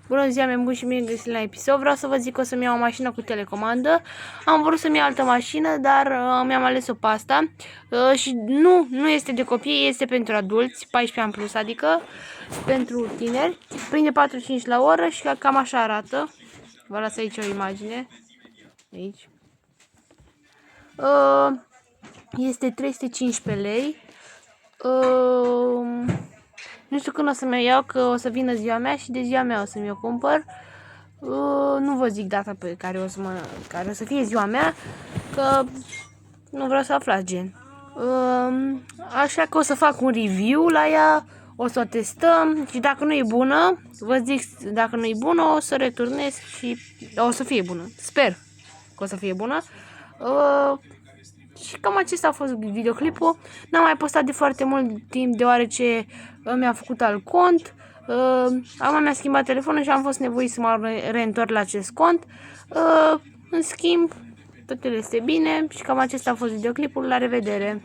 Bună ziua, mi-am și mie găsit la episod. Vreau să vă zic că o să-mi iau o mașină cu telecomandă. Am vrut să-mi iau altă mașină, dar mi-am ales-o pe asta. Și nu este de copii, este pentru adulți, 14 ani plus, adică pentru tineri. Prinde 45 la oră și cam așa arată. Vă las aici o imagine. Aici. Este 315 lei. Nu știu când o să-mi iau, că o să vină ziua mea și de ziua mea o să-mi o cumpăr. Nu vă zic data pe care o să fie ziua mea, că nu vreau să aflați gen. Așa că o să fac un review la ea, o să o testăm și dacă nu e bună, vă zic, dacă nu e bună, o să returnez și o să fie bună. Sper că o să fie bună. Și cam acesta a fost videoclipul. N-am mai postat de foarte mult timp, deoarece mi-am făcut alt cont. Acum mi-a schimbat telefonul și am fost nevoit să mă reîntorc la acest cont. În schimb, totul este bine și cam acesta a fost videoclipul. La revedere!